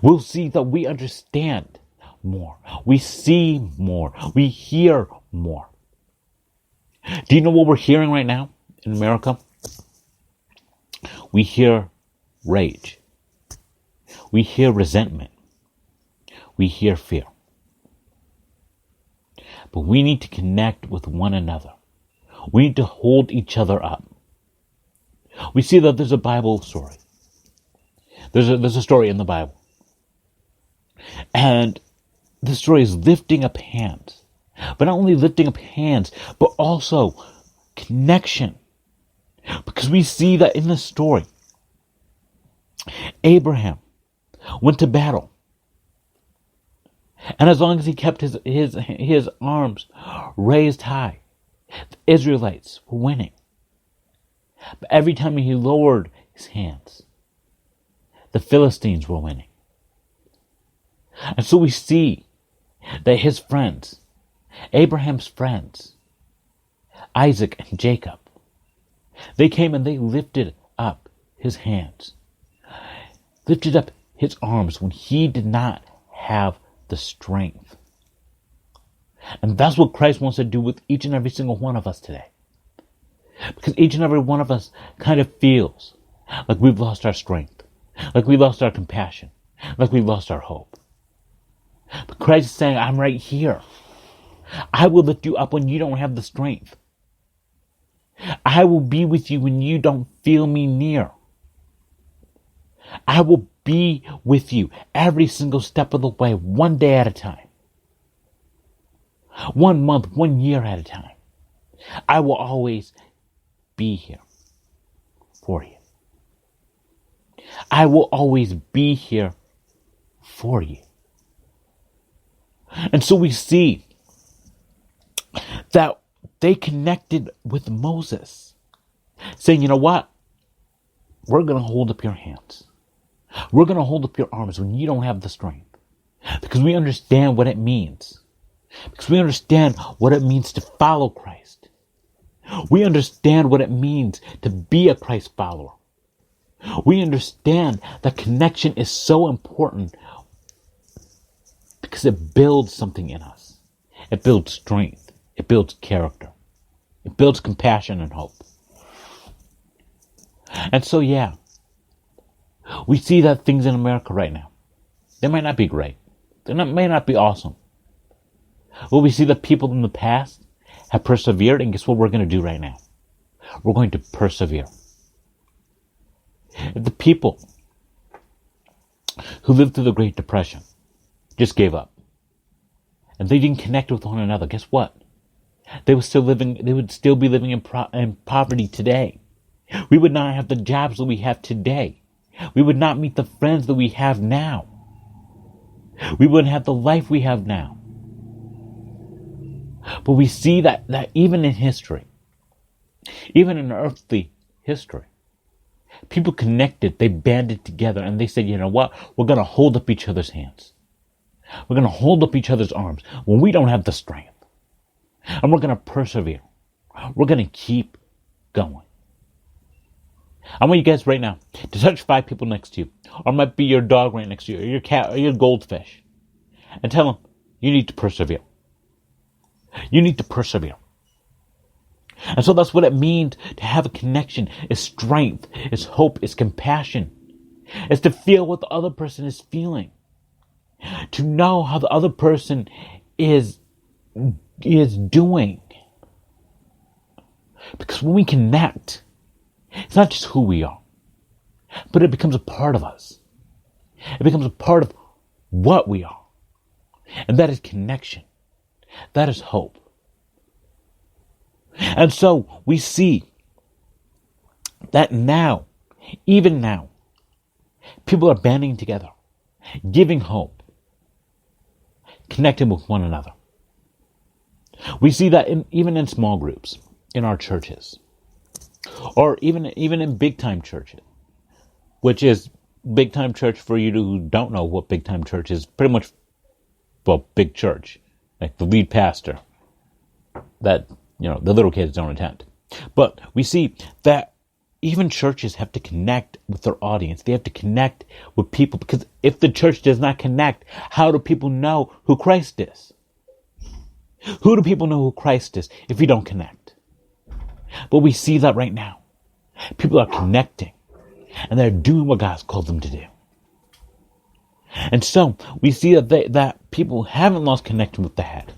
We'll see that we understand more. We see more. We hear more. Do you know what we're hearing right now in America? We hear rage. We hear resentment. We hear fear. But we need to connect with one another. We need to hold each other up. We see that there's a Bible story. There's a story in the Bible. And the story is lifting up hands. But not only lifting up hands, but also connection. Because we see that in the story, Abraham went to battle. And as long as he kept his arms raised high, the Israelites were winning. But every time he lowered his hands, the Philistines were winning. And so we see that his friends, Abraham's friends, Isaac and Jacob, they came and they lifted up his hands, lifted up his arms when he did not have the strength. And that's what Christ wants to do with each and every single one of us today. Because each and every one of us kind of feels like we've lost our strength, like we lost our compassion, like we lost our hope. But Christ is saying, I'm right here. I will lift you up when you don't have the strength. I will be with you when you don't feel me near. I will be with you every single step of the way, one day at a time. 1 month, 1 year at a time. I will always be here for you. I will always be here for you. And so we see that they connected with Moses, saying, you know what? We're going to hold up your hands. We're going to hold up your arms when you don't have the strength. Because we understand what it means. Because we understand what it means to follow Christ. We understand what it means to be a Christ follower. We understand that connection is so important because it builds something in us. It builds strength. It builds character. It builds compassion and hope. And so, yeah, we see that things in America right now, they might not be great. May not be awesome. But we see that people in the past have persevered, and guess what we're going to do right now? We're going to persevere. The people who lived through the Great Depression just gave up. And they didn't connect with one another. Guess what? They would still be living in poverty today. We would not have the jobs that we have today. We would not meet the friends that we have now. We wouldn't have the life we have now. But we see that even in history, even in earthly history, people connected, they banded together, and they said, you know what? We're going to hold up each other's hands. We're going to hold up each other's arms when we don't have the strength. And we're going to persevere. We're going to keep going. I want you guys right now to touch 5 people next to you. Or it might be your dog right next to you, or your cat, or your goldfish. And tell them, you need to persevere. You need to persevere. And so that's what it means to have a connection. Is strength, is hope, is compassion. It's to feel what the other person is feeling. To know how the other person is doing. Because when we connect, it's not just who we are, but it becomes a part of us. It becomes a part of what we are. And that is connection. That is hope. And so we see that now, even now, people are banding together, giving hope, connecting with one another. We see that even in small groups, in our churches, or even in big time churches, which is big time church for you who don't know what big time church is. Pretty much, well, big church, like the lead pastor, that the little kids don't attend. But we see that Even churches have to connect with their audience. They have to connect with people, because if the church does not connect, how do people know who Christ is? Who do people know who Christ is if you don't connect? But we see that right now. People are connecting, and they're doing what God's called them to do. And so we see that people haven't lost connection with the head,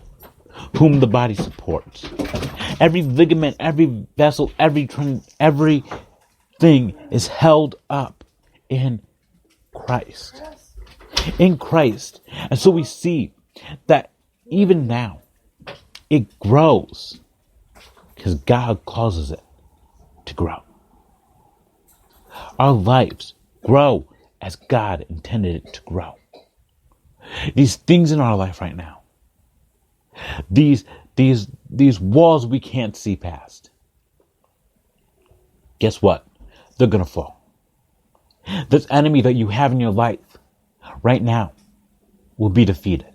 whom the body supports. Every ligament, every vessel, everything is held up in Christ. In Christ. And so we see that even now, it grows because God causes it to grow. Our lives grow as God intended it to grow. These things in our life right now, these walls we can't see past, guess what? They're going to fall. This enemy that you have in your life right now will be defeated.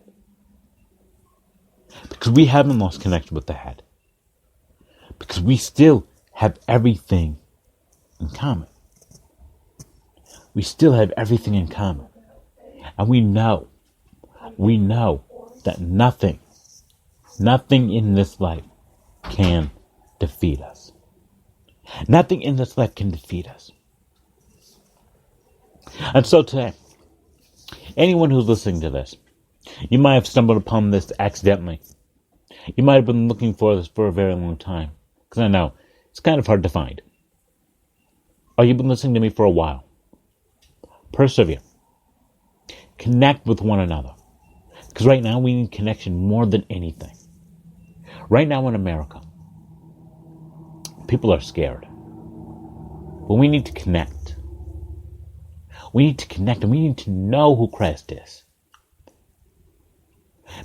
Because we haven't lost connection with the head. Because we still have everything in common. We still have everything in common. And we know that nothing in this life can defeat us. Nothing in this life can defeat us. And so today, anyone who's listening to this, you might have stumbled upon this accidentally. You might have been looking for this for a very long time. Because I know, it's kind of hard to find. Or you've been listening to me for a while. Persevere. Connect with one another. Because right now we need connection more than anything. Right now in America, people are scared. But we need to connect. We need to connect, and we need to know who Christ is.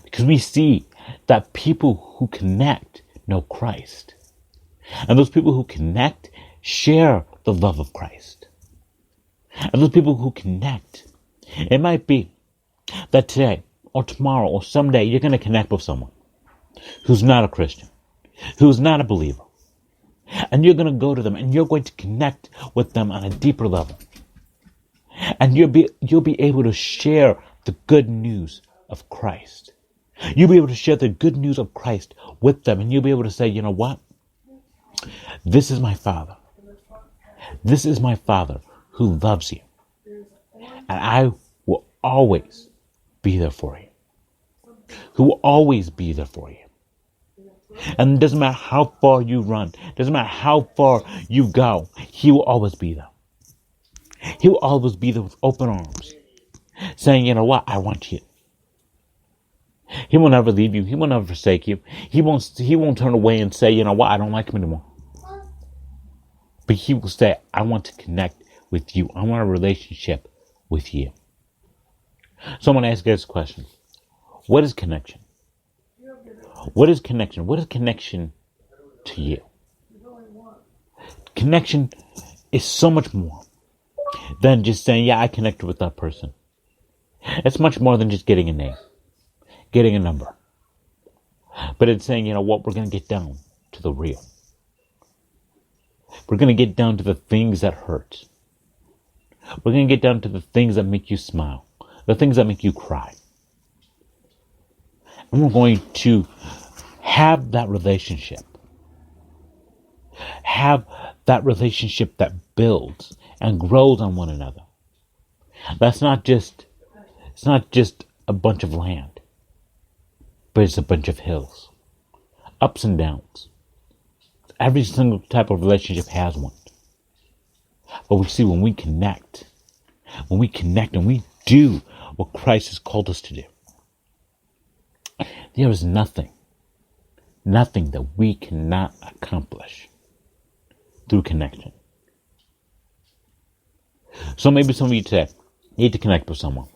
Because we see that people who connect know Christ. And those people who connect share the love of Christ. And those people who connect, it might be that today or tomorrow or someday you're going to connect with someone who's not a Christian, who's not a believer. And you're going to go to them and you're going to connect with them on a deeper level. And you'll be able to share the good news of Christ. You'll be able to share the good news of Christ with them, and you'll be able to say, you know what? This is my Father. This is my Father who loves you. And I will always be there for you. Who will always be there for you. And it doesn't matter how far you run. It doesn't matter how far you go. He will always be there. He will always be there with open arms. Saying, you know what? I want you. He will never leave you. He will never forsake you. He won't turn away and say, you know what? I don't like him anymore. But he will say, I want to connect with you. I want a relationship with you. So I'm going to ask you this question. What is connection? What is connection? What is connection to you? Connection is so much more than just saying, yeah, I connected with that person. It's much more than just getting a name, getting a number. But it's saying, you know what, we're going to get down to the real. We're going to get down to the things that hurt. We're going to get down to the things that make you smile, the things that make you cry. And we're going to have that relationship. Have that relationship that builds and grows on one another. It's not just a bunch of land, but it's a bunch of hills, ups and downs. Every single type of relationship has one. But we see when we connect and we do what Christ has called us to do, there is nothing that we cannot accomplish through connection. So maybe some of you today need to connect with someone.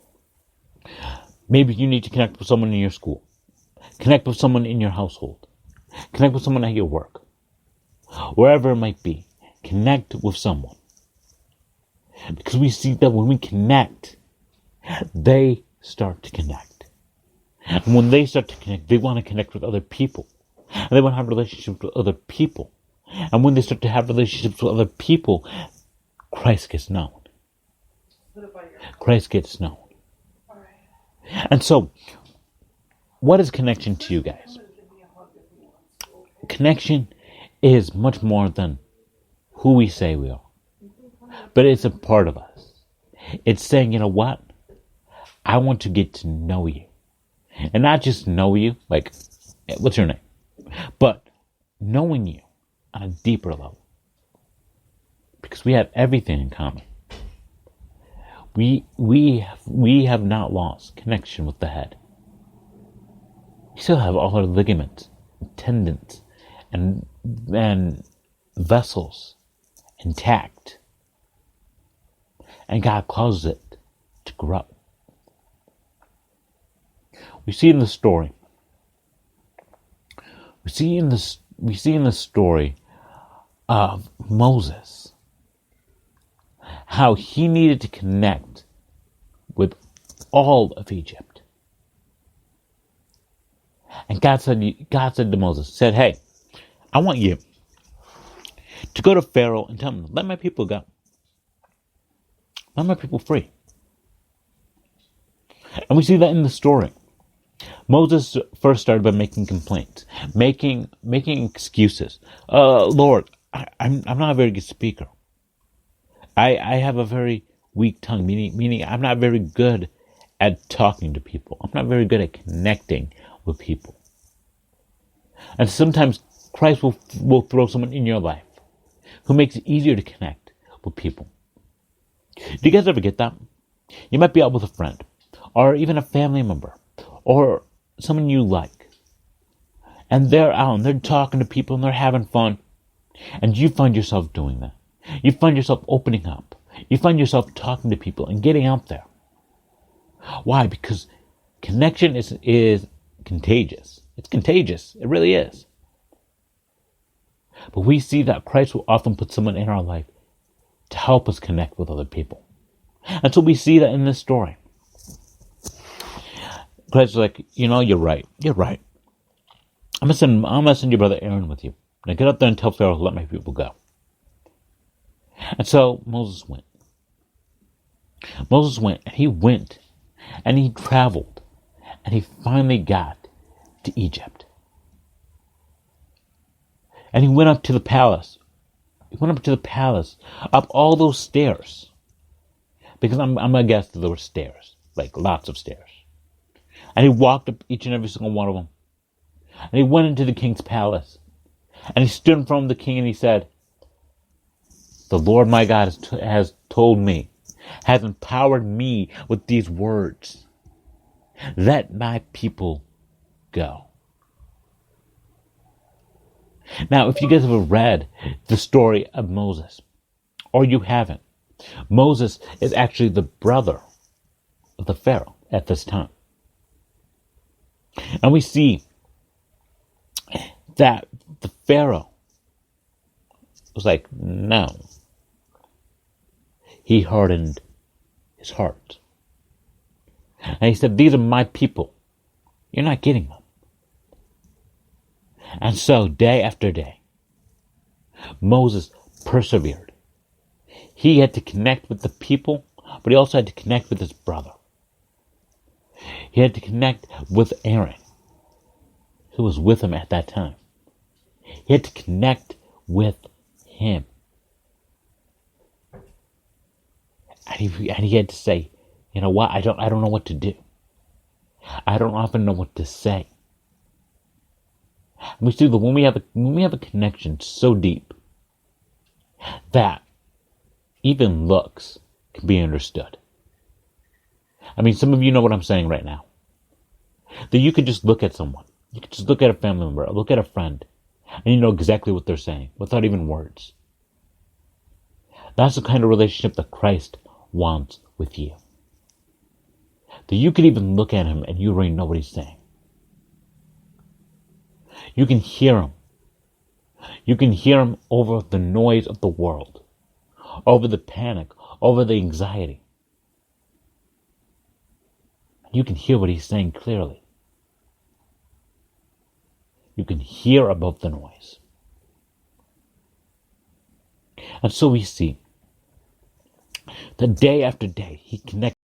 Maybe you need to connect with someone in your school. Connect with someone in your household. Connect with someone at your work. Wherever it might be, connect with someone. Because we see that when we connect, they start to connect. And when they start to connect, they want to connect with other people. And they want to have relationships with other people. And when they start to have relationships with other people, Christ gets known. Christ gets known. And so, what is connection to you guys? Connection is much more than who we say we are. But it's a part of us. It's saying, you know what? I want to get to know you. And not just know you, like, what's your name? But knowing you on a deeper level. Because we have everything in common. We have not lost connection with the head. We still have all our ligaments, tendons, and vessels intact. And God causes it to grow. We see in the story. We see in the story of Moses how he needed to connect with all of Egypt. And God said to Moses, hey, I want you to go to Pharaoh and tell him, let my people go. Let my people free. And we see that in the story. Moses first started by making complaints, making excuses. Lord, I'm not a very good speaker. I have a very weak tongue, meaning I'm not very good at talking to people. I'm not very good at connecting with people. And sometimes Christ will throw someone in your life who makes it easier to connect with people. Do you guys ever get that? You might be out with a friend, or even a family member, or someone you like. And they're out and they're talking to people and they're having fun. And you find yourself doing that. You find yourself opening up. You find yourself talking to people and getting out there. Why? Because connection is contagious. It's contagious. It really is. But we see that Christ will often put someone in our life to help us connect with other people. And so we see that in this story. Christ is like, you're right. You're right. I'm gonna send your brother Aaron with you. Now get up there and tell Pharaoh to let my people go. And so Moses went. And he went, and he traveled, and he finally got to Egypt. And he went up to the palace. Up all those stairs. Because I'm gonna guess that there were stairs, like lots of stairs. And he walked up each and every single one of them. And he went into the king's palace. And he stood in front of the king and he said, the Lord my God has told me, has empowered me with these words. Let my people go. Now, if you guys have read the story of Moses, or you haven't, Moses is actually the brother of the Pharaoh at this time. And we see that the Pharaoh was like, no. He hardened his heart. And he said, these are my people. You're not getting them. And so, day after day, Moses persevered. He had to connect with the people, but he also had to connect with his brother. He had to connect with Aaron, who was with him at that time. He had to connect with him. And he had to say, you know what, I don't know what to do. I don't often know what to say. And we see that when we have a connection so deep that even looks can be understood. I mean, some of you know what I'm saying right now. That you could just look at someone. You could just look at a family member, or look at a friend, and you know exactly what they're saying, without even words. That's the kind of relationship that Christ wants with you. That you could even look at him and you already know what he's saying. You can hear him. You can hear him over the noise of the world, over the panic, over the anxiety. You can hear what he's saying clearly. You can hear above the noise. And so we see that day after day, he connects